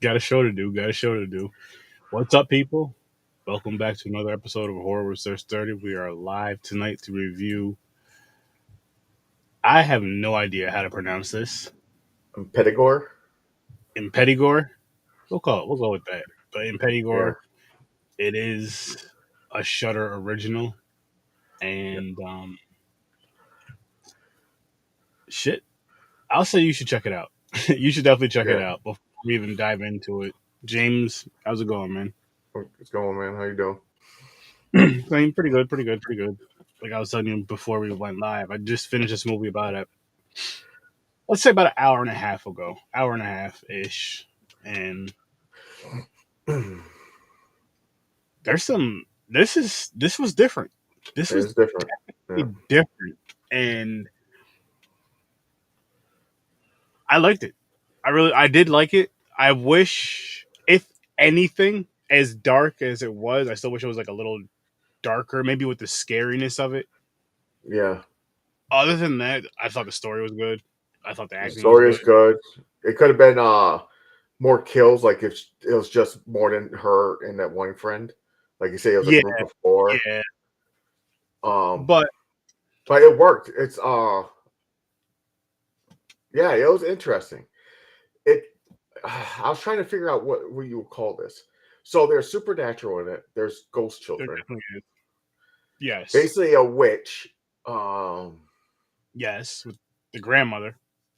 Got a show to do. Got a show to do. What's up, people? Welcome back to another episode of Horror with Sir Sturdy. We are live tonight to review. I have no idea how to pronounce this. Impetigore? Impetigore. We'll call it. We'll go with that. But Impetigore, Yeah. it is a Shutter original, Yeah. and shit. I'll say you should check it out. You should definitely check it Yeah. out before we even dive into it. James, how's it going, man? What's going on, man? How you doing? Saying pretty good, pretty good, pretty good. Like I was telling you before we went live, I just finished this movie about let's say about an hour and a half ago, hour and a half ish, and It there's some. This was different. This was is different. Yeah. different, and I liked it. I did like it. I wish, if anything, as dark as it was, I still wish it was like a little darker, maybe with the scariness of it. Yeah. Other than that, I thought the story was good. I thought the The acting was story is good. good. It could have been more kills, like if it was just more than her and that one friend. Like you say, it was a Yeah, group of four. yeah, Um, but but it worked. It's yeah, it was interesting. It I was trying to figure out what you would call this. So there's supernatural in it. There's ghost there children. definitely is. Yes, Basically a witch. Um yes, with the grandmother.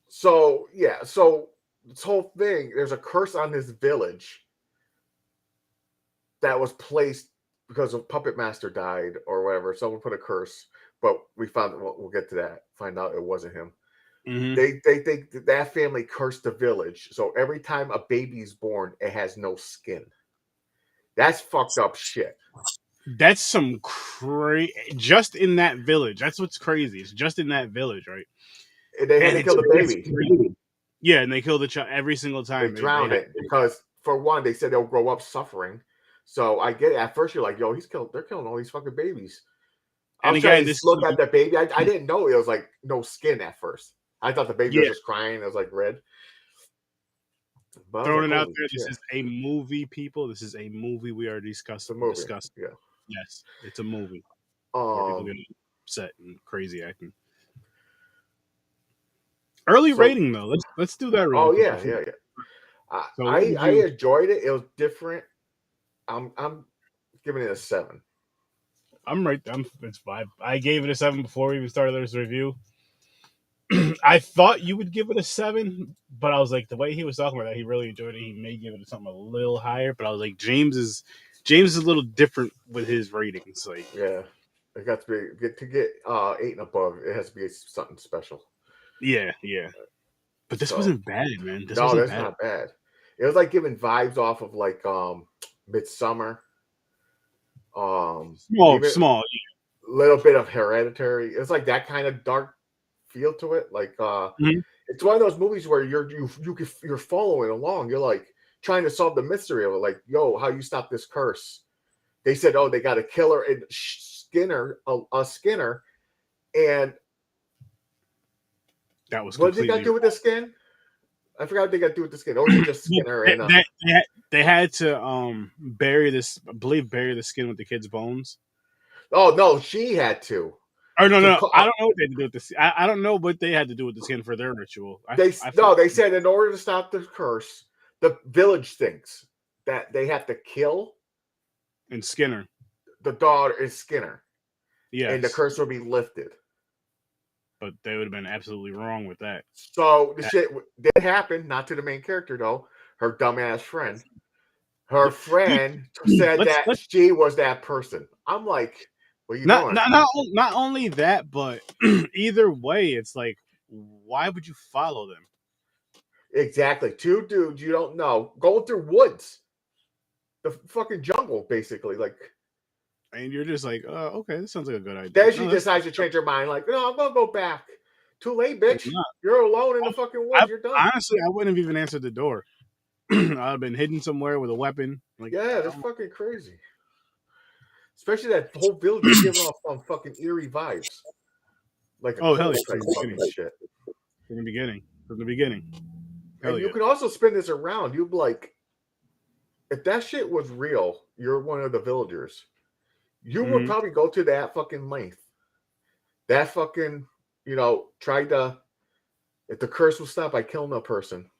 So yeah, so this whole thing, there's a curse on this village that was placed because a puppet master died or whatever. Someone put a curse, but we found we'll get to that. Find out it wasn't him. Hmm. They think that family cursed the village. So every time a baby's born, it has no skin. That's fucked up shit. That's some crazy. Just in that village. That's what's crazy. It's just in that village, right? And they had And to kill the it's baby. crazy. Yeah, and they kill the child every single They time. They drowned have. it because for one, they said they'll grow up suffering. So I get it. At first, you're like, yo, they're killing all these fucking babies. I And was trying again, to this. look at the baby. I didn't know it was like no skin at first. I thought the baby was Yeah, just crying. It was like red. But I was like, throwing it out holy there. This shit. is a movie, people. This is a movie we are It's a movie. discussing. Yeah. Yes, it's a movie where people get Um upset and crazy acting. Early so rating though. Let's do that really oh quick yeah, before. yeah, yeah. So what would I you? enjoyed it. It was different. I'm giving it a 7. I'm right. It's 5. I gave it a 7 before we even started this review. I thought you would give it a 7, but I was like, the way he was talking about that, he really enjoyed it. He may give it something a little higher, but I was like, James is a little different with his ratings. Like, Yeah. It got to get 8 and above, it has to be something special. yeah, yeah. But this So wasn't bad, man. This no, wasn't that's bad. not bad. It was like giving vibes off of like Midsummer. Small, Even small. little bit of Hereditary. It's like that kind of dark feel to it. Like Mhm. it's one of those movies where you're following along. You're like trying to solve the mystery of it. Like, yo, how you stop this curse? They said, oh, they got a killer and a Skinner, and That was what did they got to completely do with the skin? I forgot what they got to do with the skin. Or was it just Skinner they, and they, they had to bury this. I believe bury the skin with the kid's bones. oh no, she had to. Or no, To no, I don't know what they had to do with this. I don't know what they had to do with the skin for their ritual. I no, forgot. they said in order to stop the curse, the village thinks that they have to kill And Skinner, the daughter is Skinner, and the yes, curse will be lifted. but they would have been absolutely wrong with that. So the shit did happen, not to the main character though. Her dumbass friend. Her Dude, friend said let's that she was that person. I'm like, what are you not doing? not not not only that, but either way, it's like, why would you follow them? Exactly. Two dudes you don't know going through woods, the fucking jungle, basically. Like, And you're just like, okay, this sounds like a good idea. then she No, that's decides to change her mind. Like, no, I'm gonna go back. Too late, bitch. not. You're alone in the fucking I woods. You're done. honestly, I wouldn't have even answered the door. I'd have been hidden somewhere with a weapon. Like, Yeah, that's fucking crazy. Especially that whole village is giving off some fucking eerie vibes, like a oh hell cult yeah, type fucking shit. from the beginning, from the beginning, hell And you yeah. can also spin this around. You'd be like, if that shit was real, you're one of the villagers. You would Mhm. probably go to that fucking length. That fucking, try to, if the curse will stop by killing a person.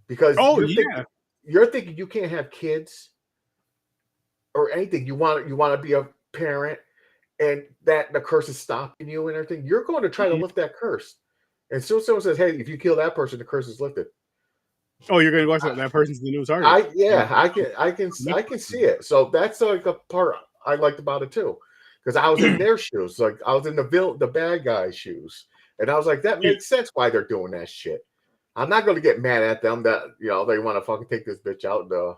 Because Oh yeah. you're thinking you can't have kids or anything. You want to be a parent, and that the curse is stopping you and everything. You're going to try to Mhm. lift that curse. And so someone says, "Hey, if you kill that person, the curse is lifted." Oh, you're gonna go after that person's the new target. Yeah, I can see it. So that's like a part I liked about it too, because I was in their shoes, like I was in the bad guy's shoes, and I was like, that Yeah. makes sense why they're doing that shit. I'm not going to get mad at them that they want to fucking take this bitch out to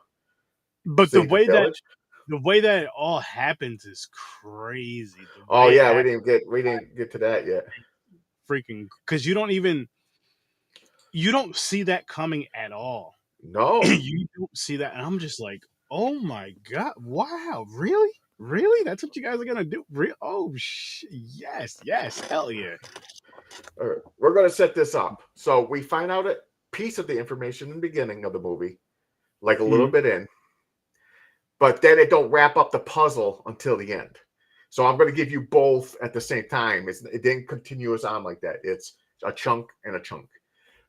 But save the village. the way that it all happens is crazy. The Oh way it yeah, happens, we didn't get to that yet. freaking, because you don't see that coming at all. No, You don't see that, and I'm just like, oh my god, wow, really, really? That's what you guys are gonna do? Real? Oh yes, yes, hell yeah. all right, we're going to set this up. So we find out a piece of the information in the beginning of the movie, like a little Mhm. bit in, but then it don't wrap up the puzzle until the end. So I'm going to give you both at the same time. It didn't continuous on like that. It's a chunk and a chunk.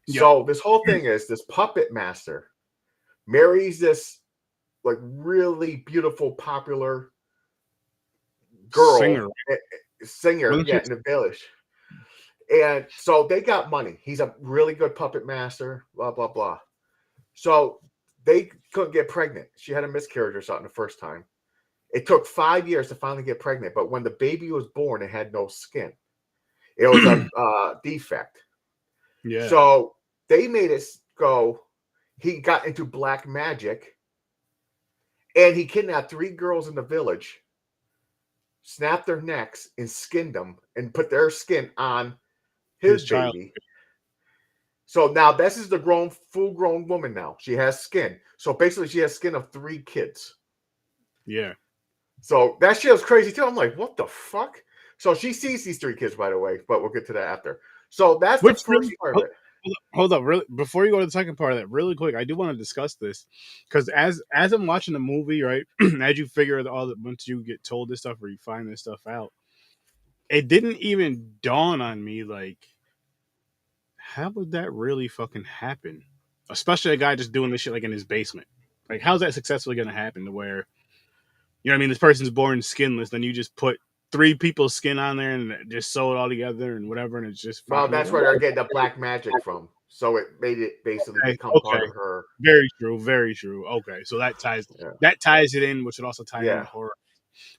Yep. So this whole thing is this puppet master marries this like really beautiful, popular girl, Singer, singer, wasn't she? yeah, in the village. And so they got money. He's a really good puppet master, blah, blah, blah. So they couldn't get pregnant. She had a miscarriage or something the first time. It took 5 years to finally get pregnant, but when the baby was born, it had no skin. It was a defect. Yeah. So they made it go. He got into black magic, and he kidnapped 3 girls in the village, snapped their necks, and skinned them, and put their skin on his His child. baby. So now this is the full-grown woman. Now she has skin. So basically, she has skin of 3 kids. Yeah. So that shit was crazy too. I'm like, what the fuck? So she sees these 3 kids, by the way, but we'll get to that after. So that's the Which first really, part of it. hold up, really, before you go to the second part of that, really quick, I do want to discuss this because as I'm watching the movie, right, as you figure out all that, once you get told this stuff or you find this stuff out, it didn't even dawn on me like, how would that really fucking happen? Especially a guy just doing this shit like in his basement. Like, how's that successfully going to happen to where, you know what I mean? This person's born skinless, then you just put 3 people's skin on there and just sew it all together and whatever, and it's just Well, fucking that's where they're getting the black magic from. So it made it basically okay, become part okay. of her. Very true, very true. Okay, so Yeah. that ties it in, which would also tie in the Yeah. horror,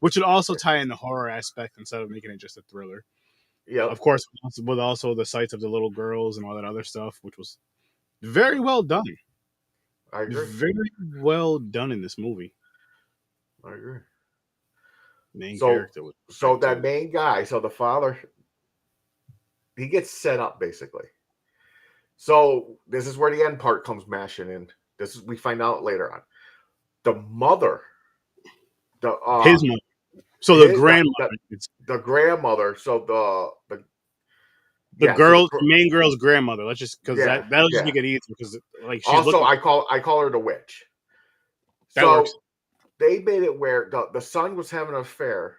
which would also tie in the horror aspect instead of making it just a thriller. Yep. Of course, with also the sights of the little girls and all that other stuff, which was very well done. I agree. Very well done in this movie. I agree. Main So, character was so great that too. main guy, so the father, he gets set up basically. So this is where the end part comes mashing in. This is we find out later on. The mother, the His mother, so the his grandmother, it's the grandmother. So the the yeah. So girl's the main girl's grandmother. Let's just because yeah, that'll just yeah. make it easier because like she's Also, looking I call her the witch. that works. So they made it where the son was having an affair.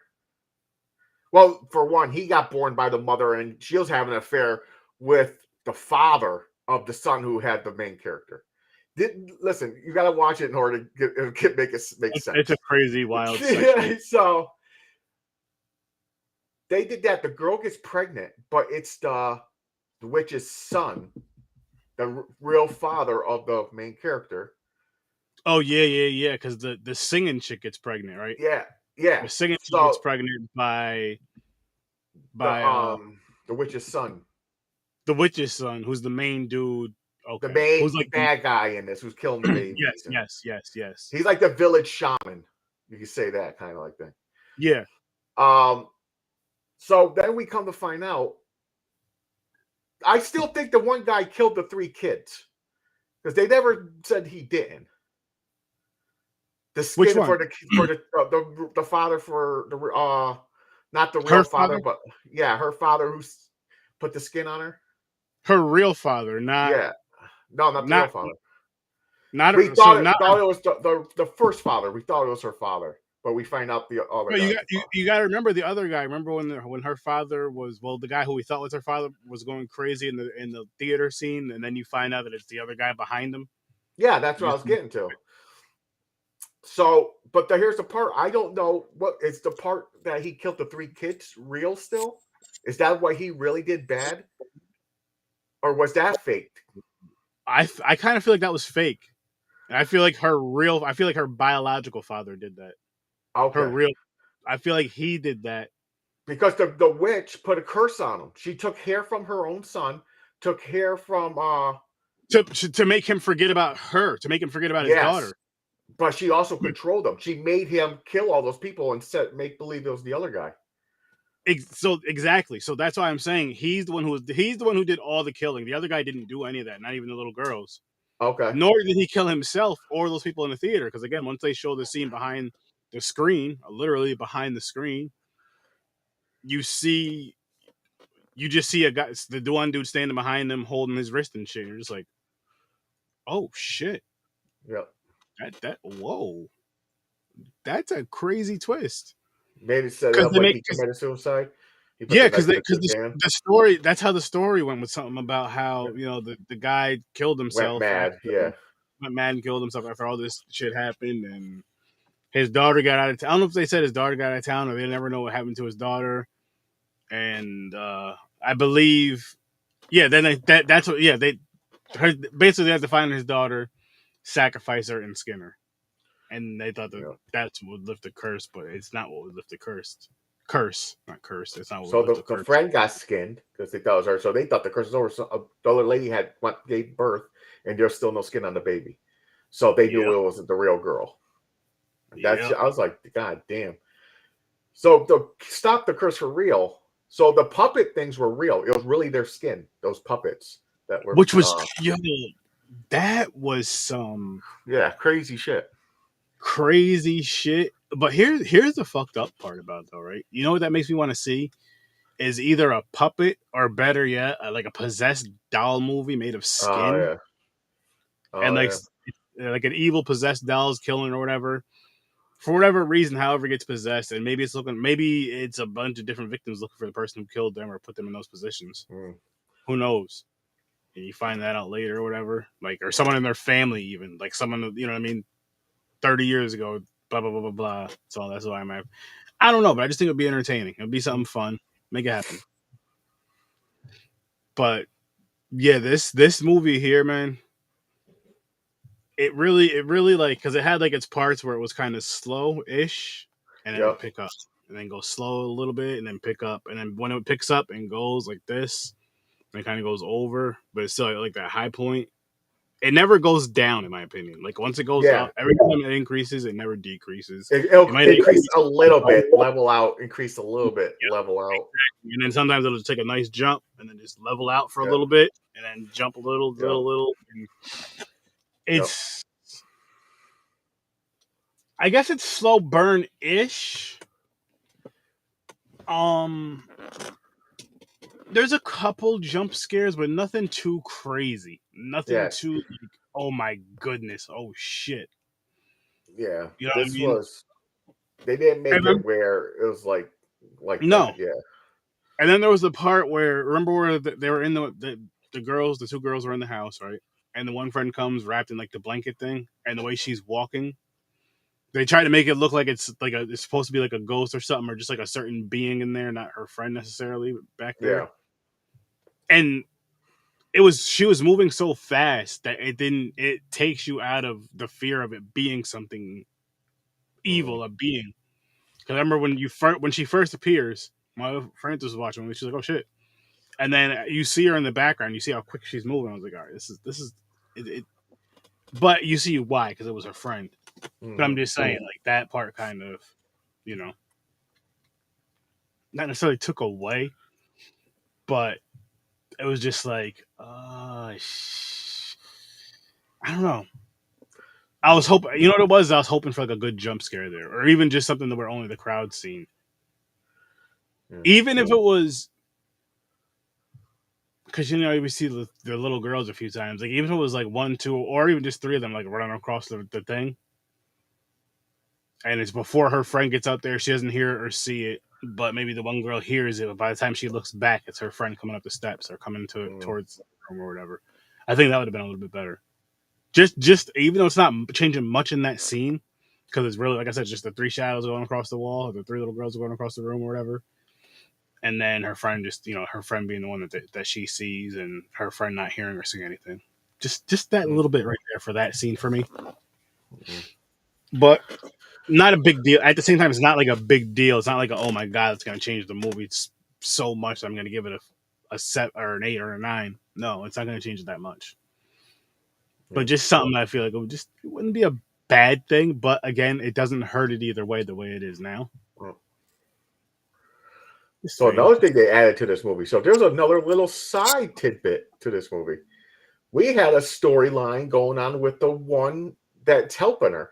Well, for one, he got born by the mother, and she was having an affair with the father of the son who had the main character. Listen, you got to watch it in order to make it make It's a sense. crazy, wild sexual. So they did that. The girl gets pregnant, but it's the witch's son, the real father of the main character. Oh yeah, yeah, yeah. Because the singing chick gets pregnant, right? Yeah, yeah. The singing chick gets So pregnant the by the witch's son, the witch's son, who's the main dude. the Okay, main who's like bad guy in this, who's killing the yes, babies, and yes, yes, yes. he's like the village shaman. You can say that kind of like thing. Yeah. Um, so then we come to find out. I still think the one guy killed the 3 kids because they never said he didn't. The Which skin one? for the father for the not the real Her father, father? but yeah, her father who put the skin on her. Her real father, not Yeah, no, not the real not father. Not We so thought not. it was the first father. We thought it was her father, but we find out the other But guy. you got to remember the other guy. Remember when her father was the guy who we thought was her father was going crazy in the theater scene, and then you find out that it's the other guy behind him. Yeah, that's what I was getting to. So, but here's the part. I don't know what is the part that he killed the 3 kids real still? Is that why he really did bad? Or was that faked? I kind of feel like that was fake. And I feel like her biological father did that. Her Okay. real, I feel like he did that. Because the witch put a curse on him. She took hair from her own son, took hair from To make him forget about her, to make him forget about his yes. daughter. But she also controlled him. She made him kill all those people and make believe it was the other guy. So exactly. So that's why I'm saying he's the one who did all the killing. The other guy didn't do any of that, not even the little girls. Okay. Nor did he kill himself or those people in the theater. Because again, once they show the scene behind the screen, literally behind the screen, you just see a guy, the one dude standing behind him, holding his wrist and shit. You're just like, oh shit, Yep. whoa, that's a crazy twist. Made it set it Because up like he committed suicide. He put yeah, the knife in the story, that's how the story went, with something about how the guy killed went himself. mad. Yeah. Went mad and killed himself after all this shit happened, and his daughter got out of town. I don't know if they said his daughter got out of town or they never know what happened to his daughter. And I believe, yeah, then that's what, yeah, basically they had to find his daughter, sacrifice her, and skin her. And they thought that's what would lift the curse, but it's not what would lift the curse, not curse. It's not what So would lift the the curse. friend got skinned because they thought it was her. So they thought the curse was over. So the other lady gave birth, and there's still no skin on the baby. So they knew it wasn't the real girl. I was like, God damn. So to stop the curse for real. So the puppet things were real. It was really their skin, those puppets that were. Which was that was some crazy shit. Crazy shit. But here's the fucked up part about it, though, right? You know what that makes me want to see is either a puppet or better yet, like a possessed doll movie made of skin, and like an evil possessed doll is killing or whatever. For whatever reason, however it gets possessed, and maybe it's a bunch of different victims looking for the person who killed them or put them in those positions. Who knows? And you find that out later or whatever, like, or someone in their family, even like someone, you know what I mean, 30 years ago, blah blah blah blah blah. So that's why I don't know, but I just think it'd be entertaining. It'd be something fun. Make it happen. But yeah, this movie here, man, it really like, because it had like its parts where it was kind of slow-ish, and then pick up, and then go slow a little bit, and then pick up, and then when it picks up and goes like this, and it kind of goes over, but it's still like that high point. It never goes down, in my opinion. Like once it goes up, every time it increases, it never decreases. It might increase a little bit, level out, increase a little bit, level out. Exactly. And then sometimes it'll just take a nice jump and then just level out for a little bit and then jump a little. And it's, I guess it's slow burn-ish. There's a couple jump scares, but nothing too crazy. Nothing too like, oh my goodness, oh shit. Yeah, you know what I mean? was. They didn't make it where it was like no. That. Yeah. And then there was the part where, remember where they were in the two girls were in the house, right? And the one friend comes wrapped in like the blanket thing, and the way she's walking, they try to make it look like it's supposed to be like a ghost or something, or just like a certain being in there, not her friend necessarily back there. Yeah. And she was moving so fast that it takes you out of the fear of it being something evil, a being. Because I remember when she first appears, my friend was watching, and she's like, "Oh shit!" And then you see her in the background. You see how quick she's moving. I was like, "All right, this is it." But you see why, because it was her friend. But I'm just saying, like, that part kind of, not necessarily took away, but it was just like, I don't know. I was hoping, you know what it was? I was hoping for like a good jump scare there, or even just something that where only the crowd seen. Even if it was, because we see the little girls a few times. Like even if it was like 1, 2, or even just 3 of them, like running across the thing, and it's before her friend gets out there, she doesn't hear it or see it, but maybe the one girl hears it. But by the time she looks back, it's her friend coming up the steps or coming towards the room or whatever. I think that would have been a little bit better. Just even though it's not changing much in that scene, because it's really, like I said, just the 3 shadows going across the wall, or the 3 little girls going across the room or whatever. And then her friend just, her friend being the one that she sees, and her friend not hearing or seeing anything. Just that little bit right there for that scene for me. But not a big deal. At the same time, it's not like a big deal. It's not like oh my god, it's going to change the movie so much. I'm going to give it a 7 or an 8 or a 9. No, it's not going to change it that much. But just something I feel like it wouldn't be a bad thing. But again, it doesn't hurt it either way the way it is now. So another thing they added to this movie. So there's another little side tidbit to this movie. We had a storyline going on with the one that's helping her.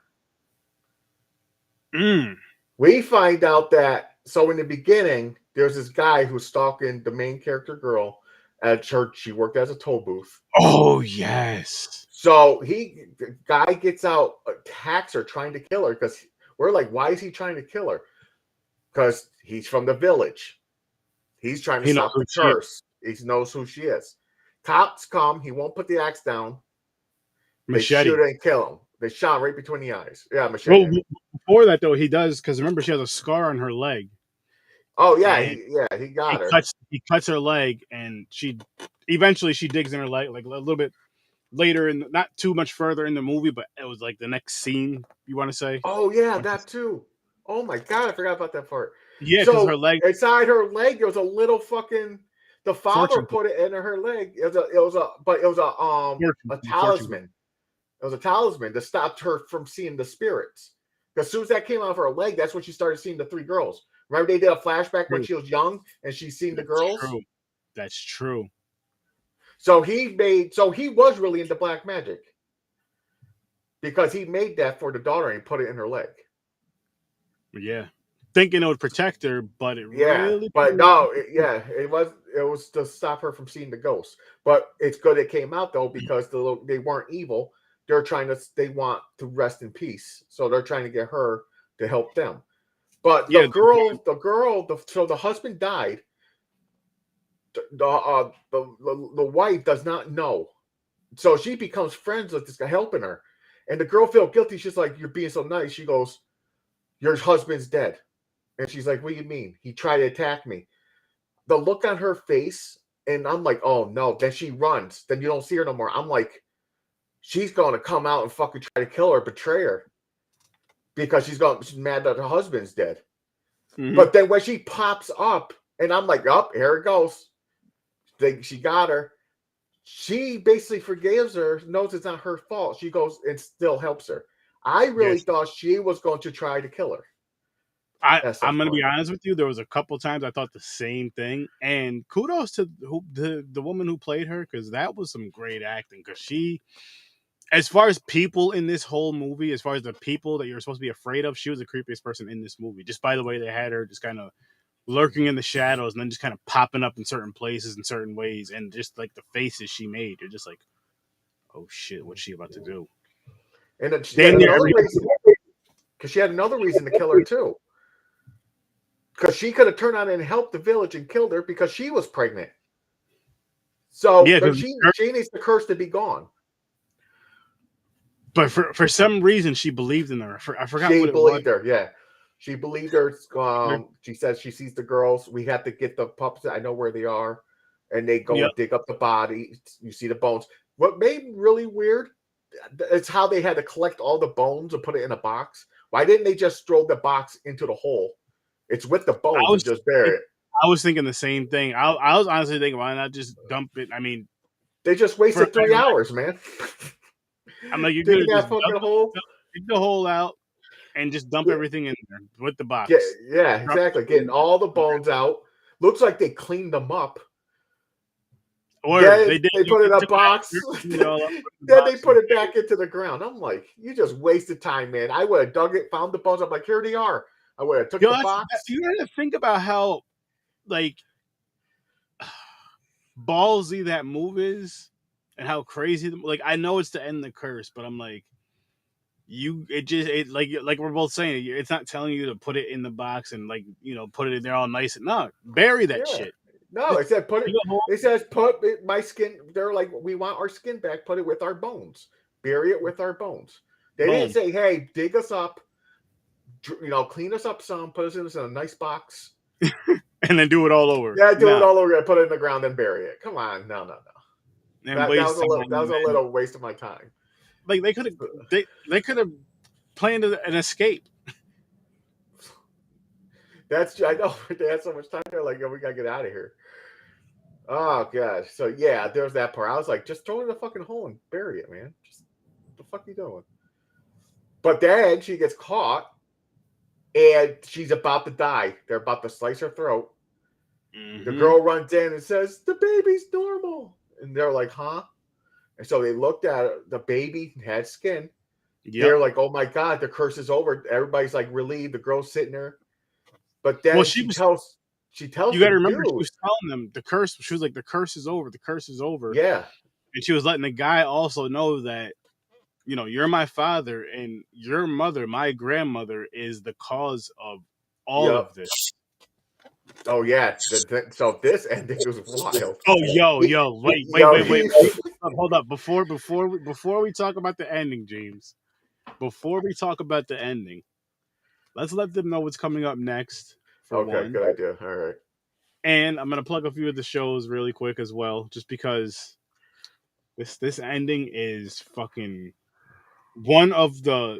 We find out that, so in the beginning, there's this guy who's stalking the main character girl at church. She worked as a toll booth. Oh, yes. So the guy gets out, attacks her, trying to kill her, because we're like, why is he trying to kill her? Because he's from the village. He's trying to stop the curse. He knows who she is. Cops come. He won't put the axe down. Machete. They shoot her and kill him. They shot right between the eyes. Yeah, machete. Well, before that, though, he does, because remember, she has a scar on her leg. Oh, yeah. He got her. He cuts her leg, and eventually she digs in her leg, like a little bit later, not too much further in the movie, but it was like the next scene, you want to say? Oh, yeah, that too. Oh, my God. I forgot about that part. Yeah, because her leg. Inside her leg, there was a little fucking. The father put it in her leg. It was a talisman. It was a talisman that stopped her from seeing the spirits. Because as soon as that came out of her leg, that's when she started seeing the 3 girls. Remember they did a flashback when she was young and she's seen the girls? True. That's true. So he was really into black magic. Because he made that for the daughter and put it in her leg. Yeah. Thinking it would protect her, but it really. But no, it was to stop her from seeing the ghosts. But it's good it came out though, because they weren't evil. They want to rest in peace. So they're trying to get her to help them. But the husband died. The wife does not know. So she becomes friends with this guy helping her. And the girl feels guilty. She's like, you're being so nice. She goes, your husband's dead. And she's like, what do you mean? He tried to attack me. The look on her face, and I'm like, oh no. Then she runs. Then you don't see her no more. I'm like, she's going to come out and fucking try to kill her, betray her. Because she's mad that her husband's dead. Mm-hmm. But then when she pops up, and I'm like, oh, here it goes. She got her. She basically forgives her, knows it's not her fault. She goes and still helps her. I really thought she was going to try to kill her. I'm going to be honest with you. There was a couple times I thought the same thing. And kudos to the woman who played her, because that was some great acting. Because she, as far as people in this whole movie, as far as the people that you're supposed to be afraid of, she was the creepiest person in this movie. Just by the way they had her just kind of lurking in the shadows and then just kind of popping up in certain places in certain ways. And just like the faces she made, you're just like, oh shit, what's she about to do? And she had another reason, because she had another reason to kill her too. Because she could have turned on and helped the village and killed her because she was pregnant. So she needs the curse to be gone. But for some reason, she believed in her. I forgot she what it believed her, yeah. She believed her. She says she sees the girls. We have to get the pups. I know where they are. And they go and dig up the body. You see the bones. What made me really weird is how they had to collect all the bones and put it in a box. Why didn't they just throw the box into the hole? It's with the bones and just bury it. I was thinking the same thing. I was honestly thinking, why not just dump it? I mean, they just wasted 3 hours, man. I'm like, you could just dig the hole out and just dump everything in there with the box. Yeah, exactly. Getting all the bones out. Looks like they cleaned them up. Or they put it in a box. Then they put it back into the ground. I'm like, you just wasted time, man. I would have dug it, found the bones. I'm like, here they are. I would have took the box. You got to think about how, like, ballsy that move is, and how crazy. Like I know it's to end the curse, but I'm like, like we're both saying, it's not telling you to put it in the box and like put it in there all nice. No, bury that Yeah. shit. No, it said put it. You go home. It says put it, my skin. They're like, we want our skin back. Put it with our bones. Bury it with our bones. They didn't Boom, say, hey, dig us up. Clean us up some. Put us in a nice box. and then do it all over. Yeah, do it No, all over. Put it in the ground and bury it. Come on, no. and That was waste a little. time. That was a And, little waste of my time. like they could have planned an escape. I know they had so much time. They're like, yo, we gotta get out of here. Oh gosh. So yeah, there's that part. I was like, just throw it in the fucking hole and bury it, man. Just what the fuck are you doing? But then she gets caught and she's about to die. They're about to slice her throat. Mm-hmm. The girl runs in and says, the baby's normal. And they're like, huh? And so they looked at it. The baby had skin. Yep. They're like, oh my God, the curse is over. Everybody's like relieved. The girl's sitting there. But then she tells you got to remember, she was telling them the curse. She was like, the curse is over. The curse is over. Yeah. And she was letting the guy also know that, you're my father and your mother, my grandmother, is the cause of all of this. Oh yeah. So this ending was wild. Oh wait. Hold up. Before we talk about the ending, James. Before we talk about the ending, let's let them know what's coming up next. Okay, good idea. All right. And I'm gonna plug a few of the shows really quick as well, just because this ending is fucking one of the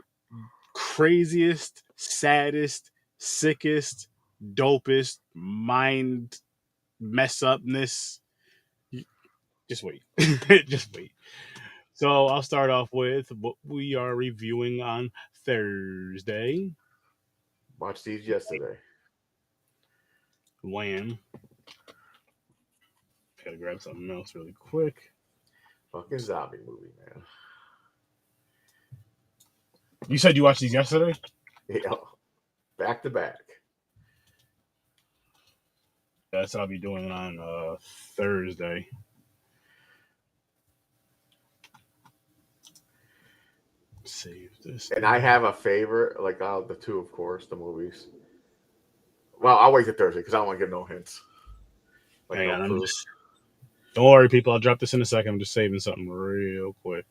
craziest, saddest, sickest, dopest mind mess upness. Just wait. Just wait. So I'll start off with what we are reviewing on Thursday. Watched these yesterday. Wham. Gotta grab something else really quick. Fucking zombie movie, man. You said you watched these yesterday? Yeah. Back to back. That's what I'll be doing on Thursday. Save this. And I have a favorite, like out of the two, of course, the movies. Well, I'll wait till Thursday because I don't want to give no hints. Like hang on, don't worry, people. I'll drop this in a second. I'm just saving something real quick.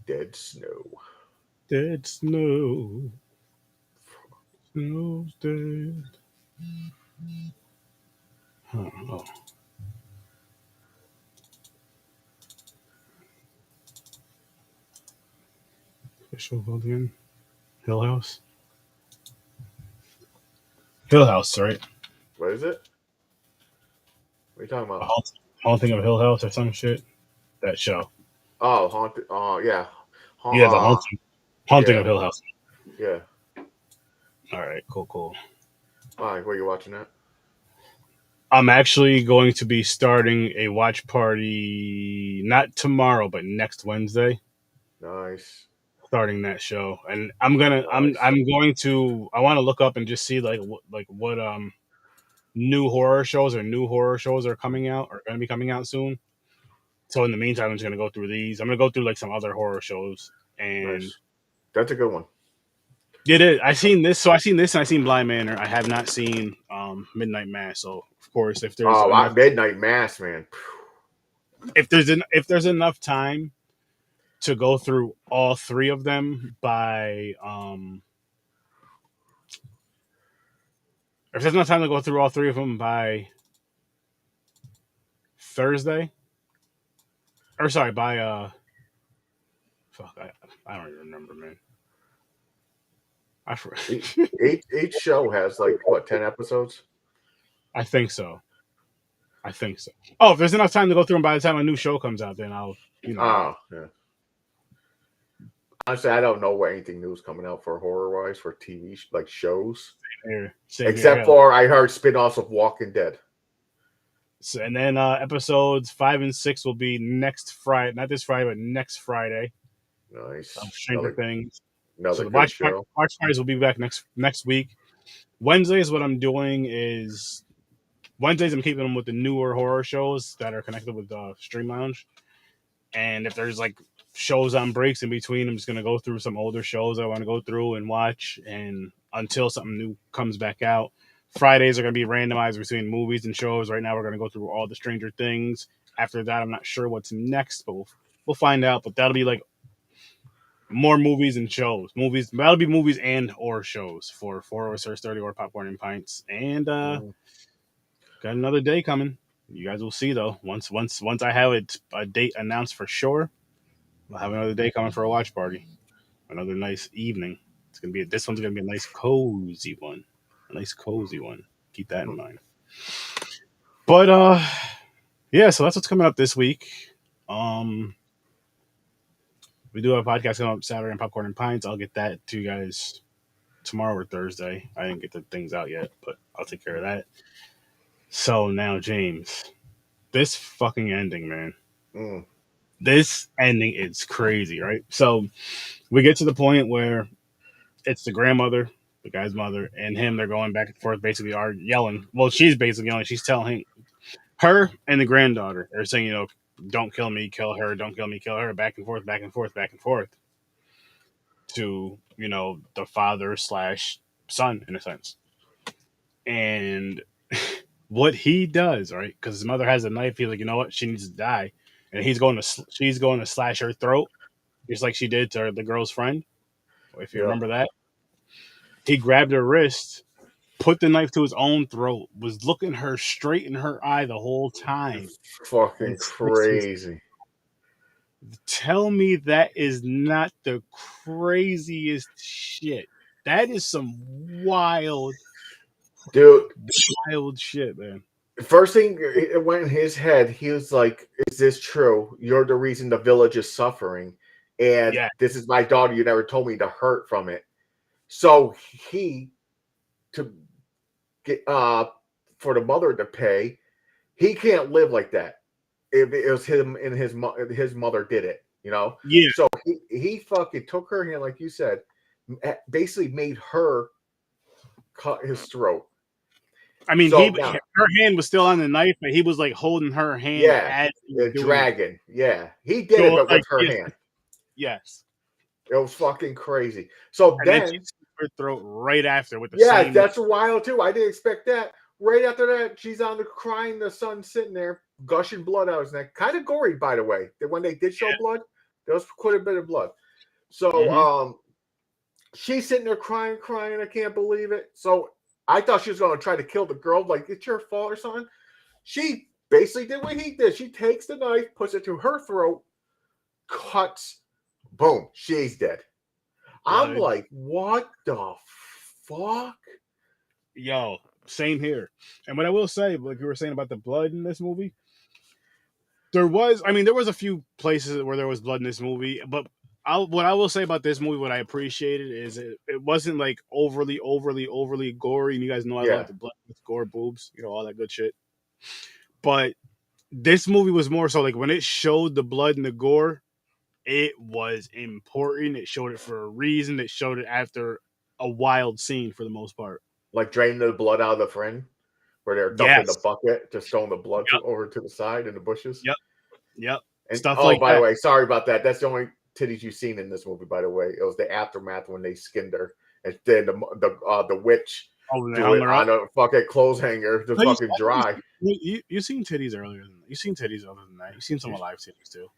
Dead snow. Dead snow. Snow's dead. Oh. Official again. Hill House. Hill House, right? What is it? What are you talking about? Haunting of Hill House or some shit. That show. Oh, haunted. Oh, yeah. Yeah, the haunting of Hill House. Yeah. All right, cool. Why? Where are you watching that? I'm actually going to be starting a watch party not tomorrow, but next Wednesday. Nice. Starting that show, and I'm going to I want to look up and just see what new horror shows are coming out or going to be coming out soon. So in the meantime, I'm just going to go through these. I'm going to go through like some other horror shows, and nice. That's a good one. It is. I seen this and I seen Blind Manor. I have not seen Midnight Mass. So of course, if there's Midnight Mass, man. If there's enough time to go through all three of them by if there's enough time to go through all three of them by Thursday, or sorry, by fuck, I don't even remember, man. I forgot. Each show has like what 10 episodes? I think so. Oh, if there's enough time to go through them by the time a new show comes out, then I'll Oh, yeah. Honestly, I don't know what anything new is coming out for horror wise for TV like shows. Except for I heard spin-offs of Walking Dead. So, and then episodes 5 and 6 will be next Friday, not this Friday, but next Friday. Nice. Stranger Things. Another so the watch parties will be back next week. Wednesday is what I'm doing is Wednesdays I'm keeping them with the newer horror shows that are connected with Stream Lounge. And if there's like shows on breaks in between, I'm just gonna go through some older shows I want to go through and watch, and until something new comes back out. Fridays are gonna be randomized between movies and shows. Right now, we're gonna go through all the Stranger Things. After that, I'm not sure what's next, but we'll find out. But that'll be like more movies and shows. Movies that'll be movies and or shows for 406 or Popcorn and Pints. And got another day coming. You guys will see though. Once I have a date announced for sure, we'll have another day coming for a watch party. Another nice evening. This one's gonna be a nice cozy one. A nice cozy one. Keep that in mind. But yeah, so that's what's coming up this week. We do have a podcast coming up Saturday on Popcorn and Pints. I'll get that to you guys tomorrow or Thursday. I didn't get the things out yet, but I'll take care of that. So now, James, this fucking ending, man. This ending is crazy, right? So we get to the point where it's the grandmother, the guy's mother, and him. They're going back and forth, basically are yelling. Well, she's basically yelling. She's telling her and the granddaughter are saying, don't kill me, kill her, don't kill me, kill her, back and forth, back and forth, back and forth to, the father / son in a sense. And what he does, right? Because his mother has a knife. He's like, you know what? She needs to die. And she's going to slash her throat, just like she did to the girl's friend. If you remember that. He grabbed her wrist, put the knife to his own throat, was looking her straight in her eye the whole time. It's fucking crazy. Tell me that is not the craziest shit. That is some wild shit, man. First thing it went in his head, he was like, is this true? You're the reason the village is suffering. And this is my daughter. You never told me to hurt from it. So to get for the mother to pay, he can't live like that. It was him and his mother did it, Yeah. So he fucking took her hand, like you said, basically made her cut his throat. I mean, her hand was still on the knife, but he was like holding her hand. Yeah, dragging. Yeah, he did it, but with her hand. Yes, it was fucking crazy. So then she slit her throat right after with the same. That's wild too. I didn't expect that. Right after that, she's on the crying. The son's sitting there, gushing blood out of his neck. Kind of gory, by the way. When they did show blood, there was quite a bit of blood. So, she's sitting there crying. I can't believe it. So I thought she was going to try to kill the girl, like it's your fault or something. She basically did what he did. She takes the knife, puts it to her throat, cuts, boom, she's dead. I'm like, what the fuck? Yo, same here. And what I will say, like you were saying about the blood in this movie, there was a few places where there was blood in this movie, but what I will say about this movie, what I appreciated is it wasn't like overly gory. And you guys know I love the blood, gore, boobs, all that good shit. But this movie was more so like when it showed the blood and the gore, it was important. It showed it for a reason. It showed it after a wild scene for the most part. Like draining the blood out of the friend, where they're dumping the bucket, just throwing the blood over to the side in the bushes. Yep. And stuff like by the way, sorry about that. That's the only titties you've seen in this movie, by the way. It was the aftermath when they skinned her, and then the witch do it on a fucking clothes hanger to fucking dry. You seen titties earlier than that. You seen titties other than that. You seen some alive titties too.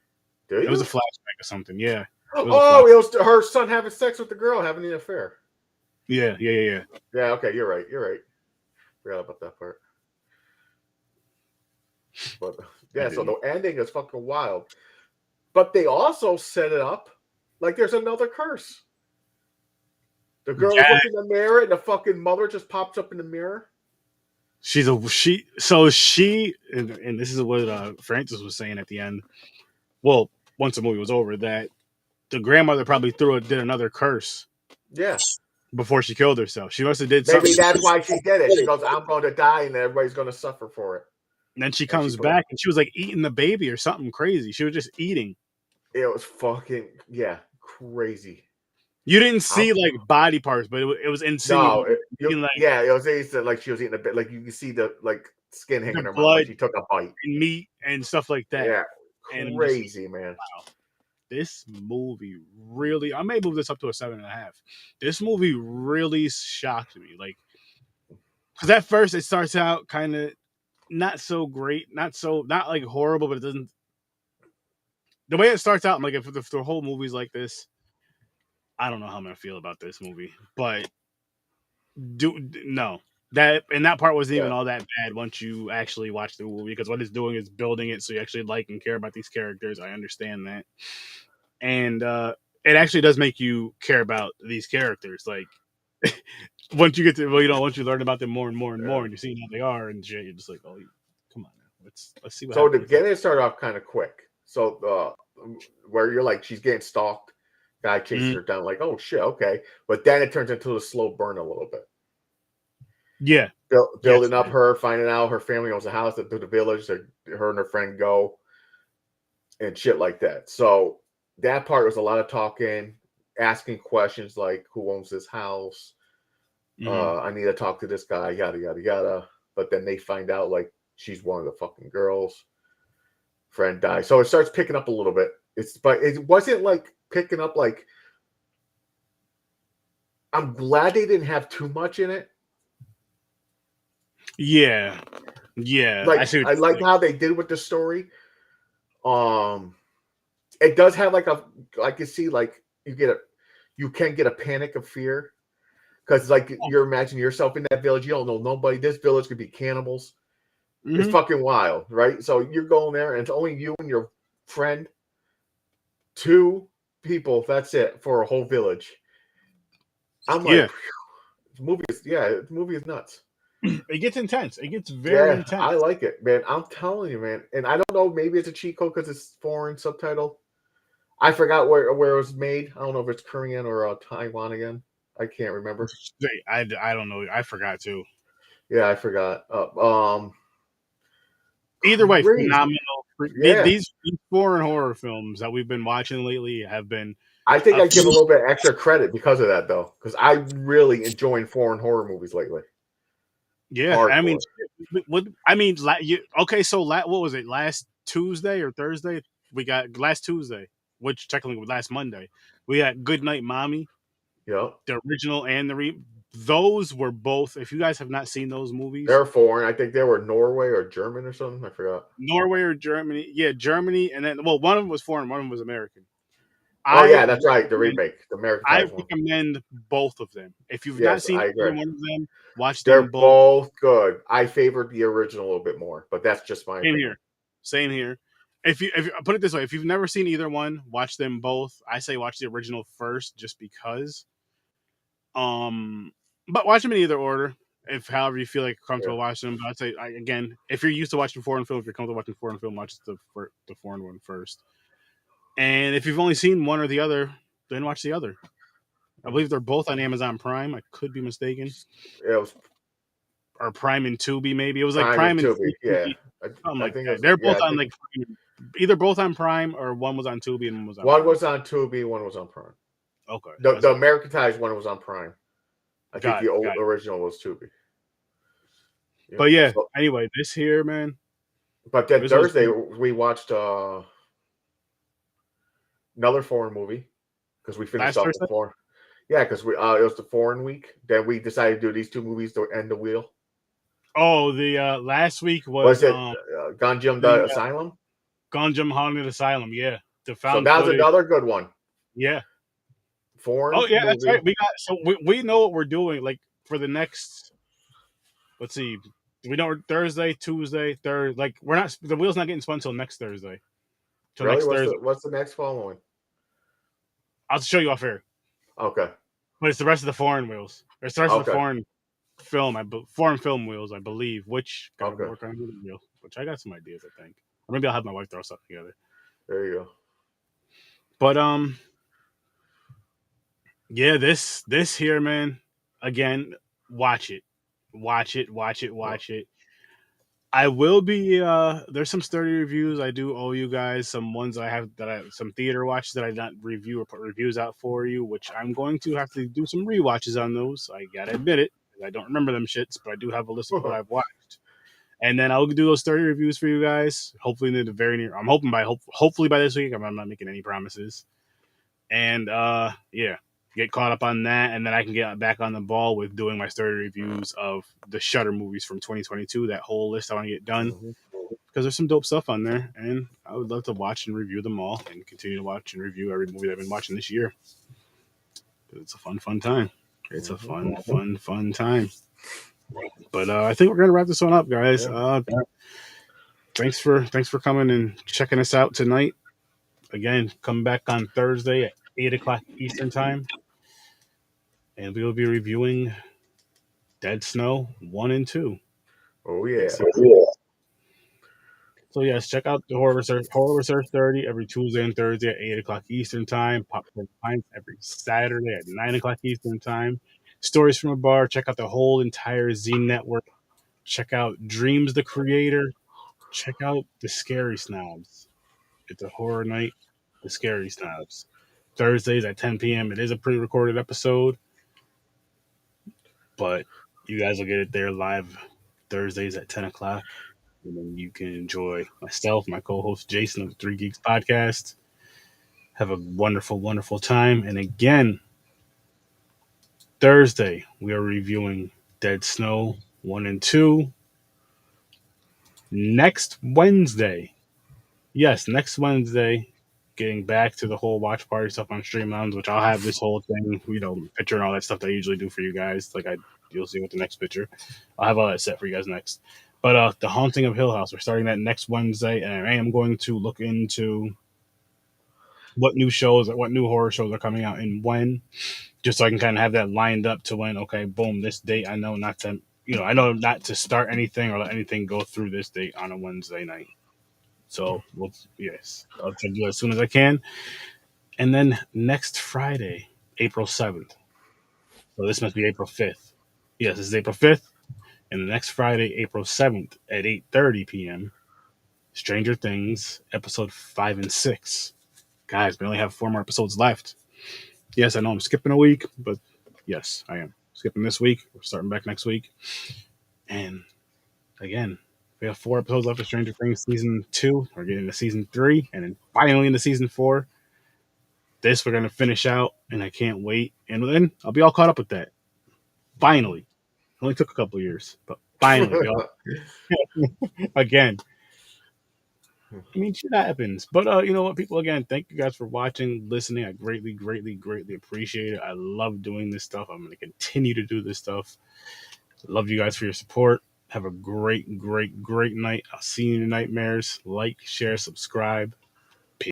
It was a flashback or something. Yeah. It was her son having sex with the girl, having an affair. Yeah. Yeah, okay, you're right. Forgot about that part. But yeah, so the ending is fucking wild. But they also set it up like there's another curse. The girl looks in the mirror and the fucking mother just pops up in the mirror. And this is what Francis was saying at the end. Well, once the movie was over, that the grandmother probably did another curse. Yeah. Before she killed herself. She must have did something. Maybe that's why she did it. She goes, I'm going to die and everybody's going to suffer for it. And then she comes back and she was like eating the baby or something crazy. She was just eating. It was fucking, crazy. You didn't I'm, see like body parts, but it was no, insinuated. Like yeah, it was they said like she was eating a bit, like you can see the like skin hanging the in her mouth, like blood she took a bite. and meat and stuff like that. Yeah, And I'm just like, crazy, man. wow, this movie really. I may move this up to a 7.5. This movie really shocked me. Like, because at first it starts out kind of not so great, not like horrible, but it doesn't. The way it starts out, I'm like, if the whole movie's like this, I don't know how I'm gonna feel about this movie. But no, that part wasn't Yeah. even all that bad once you actually watch the movie, because what it's doing is building it so you actually like and care about these characters. I understand that, and it actually does make you care about these characters. Like once you get to, well, once you learn about them more and more and Yeah. more, and you see how they are and shit, you're just like, oh, come on, now. Let's see what So the happens. beginning started off kind of quick. So where you're like she's getting stalked, guy chases Mhm. her down, like oh shit, okay. But then it turns into a slow burn a little bit. Yeah, yes, Building up her, finding out her family owns a house through the village that her and her friend go and shit like that. So that part was a lot of talking, asking questions like who owns this house? hmm I need to talk to this guy, yada yada yada. But then they find out like she's one of the fucking girls. Friend dies. So it starts picking up a little bit. But it wasn't like picking up like I'm glad they didn't have too much in it. yeah, yeah. I Like see what I you're like saying. how they did with the story. Um it does have like a I can see like you can get a panic of fear because like you're imagining yourself in that village. You don't know nobody. This village could be cannibals. It's Hmm fucking wild, right? So you're going there and it's only you and your friend, two people. That's it for a whole village. I'm Yeah, like, the movie is nuts. it gets intense. It gets very Yeah, I intense. like it, man. I'm telling you, man. And I don't know, maybe it's a cheat code because it's foreign subtitle. I forgot where it was made. I don't know if it's Korean or Taiwan again. I can't remember. I don't know. I forgot too. Yeah, I forgot. Either way, Crazy. phenomenal. Yeah, These foreign horror films that we've been watching lately have been I think a I give a little bit extra credit because of that, though, because I really enjoying foreign horror movies lately. yeah. I mean, Hardcore. okay. So what was it? Last Tuesday or Thursday? We got last Tuesday, which technically was last Monday. We got Good Night Mommy, Yep. the original and those were both. If you guys have not seen those movies, They're foreign. I think they were Norway or German or something. I forgot. Norway or Germany, yeah, Germany, and then one of them was foreign, one of them was American. Oh I yeah, that's right. The recommend remake, the I Americanized one. recommend both of them. If you've not Yes, seen I either agree. one of them, watch them They're both. both good. I favored the original a little bit more, but that's just my Same opinion. here. Same here. If you put it this way, if you've never seen either one, watch them both. I say watch the original first, just because. Um, but watch them in either order. If however you feel like Yeah. comfortable watching them, but I'd say again, if you're used to watching foreign film, if you're comfortable watching foreign film, watch the foreign one first. And if you've only seen one or the other, then watch the other. I believe they're both on Amazon Prime. I could be mistaken, It was or Prime and Tubi. Maybe it was like Prime and Prime and Tubi. Yeah, Tubi, something I like think it that. was. They're Yeah, both I on think like either both on Prime or one was on Tubi and one was on one Prime. was on Tubi, one was on Prime. Okay, The that's what. Americanized one was on Prime. I think Got the it, old got it. original was Tubi. Yep. But yeah, So, anyway, this here, man, but then this was Thursday we watched another foreign movie because we finished last off the Thursday. foreign. Yeah, because we it was the foreign week. Then we decided to do these two movies to end the wheel. Oh, the last week Was was it Ganjam the the Asylum? Ganjam Haunted Asylum. Yeah, the So found that was footage. another good one. Yeah. Oh Foreign yeah, that's right. movie. We got so we know what we're doing. Like for the next, let's see, we know Thursday, Tuesday, third. Like we're not the wheel's not getting spun until next Thursday. Till Really? next Thursday. What's the next following? I'll show you off here. Okay. But it's the rest of the foreign wheels. It's the rest of the Okay. foreign film. Foreign film wheels, I believe. Which gotta Okay. work on another wheel. Which I got some ideas. I think. Or maybe I'll have my wife throw something together. There you go. But yeah, this here, man. Again, watch it, watch it, watch it, Well, watch it. I will be. There's some sturdy reviews. I do owe you guys some ones I have that some theater watches that I not review or put reviews out for you, which I'm going to have to do some rewatches on those. I gotta admit it. I don't remember them shits, but I do have a list of what I've watched, and then I'll do those sturdy reviews for you guys. Hopefully in the very near. I'm hoping hopefully by this week. I'm not making any promises, and yeah, get caught up on that, and then I can get back on the ball with doing my sturdy reviews of the Shutter movies from 2022. That whole list I want to get done Mhm. because there's some dope stuff on there, and I would love to watch and review them all, and continue to watch and review every movie I've been watching this year. It's a fun time. It's a fun time. But I think we're gonna wrap this one up, guys. Yeah. Thanks for coming and checking us out tonight. Again, come back on Thursday at 8 o'clock Eastern time, and we will be reviewing Dead Snow 1 and 2. Oh yeah. So yes, check out the Horror Research 30 every Tuesday and Thursday at 8 o'clock Eastern time. Popcorn Pints every Saturday at 9 o'clock Eastern time. Stories from a Bar. Check out the whole entire Z Network. Check out Dreams the Creator. Check out the Scary Snobs. It's a horror night. The Scary Snobs. Thursdays at 10 p.m. It is a pre-recorded episode, but you guys will get it there live Thursdays at 10 o'clock. And then you can enjoy myself, my co-host Jason of the Three Geeks Podcast. Have a wonderful, wonderful time. And again, Thursday we are reviewing Dead Snow 1 and 2. Next Wednesday, yes, next Wednesday, getting back to the whole watch party stuff on Stream Lounge, which I'll have this whole thing, picture and all that stuff that I usually do for you guys. You'll see with the next picture. I'll have all that set for you guys next. But The Haunting of Hill House, we're starting that next Wednesday, and I am going to look into what new shows, what new horror shows are coming out and when, just so I can kind of have that lined up to when, okay, boom, this date, I know not to start anything or let anything go through this date on a Wednesday night. So, yes, I'll try to do it as soon as I can. And then next Friday, April 7th. So this must be April 5th. Yes, this is April 5th. And the next Friday, April 7th at 8:30 p.m., Stranger Things, episode 5 and 6. Guys, we only have 4 more episodes left. Yes, I know I'm skipping a week, but yes, I am skipping this week. We're starting back next week. And again, we have 4 episodes left of Stranger Things season 2. We're getting to season 3, and then finally into season 4. This we're gonna finish out, and I can't wait. And then I'll be all caught up with that. Finally, it only took a couple of years, but finally, again. I mean, shit happens. But you know what, people? Again, thank you guys for watching, listening. I greatly, greatly, greatly appreciate it. I love doing this stuff. I'm going to continue to do this stuff. Love you guys for your support. Have a great, great, great night. I'll see you in your nightmares. Like, share, subscribe.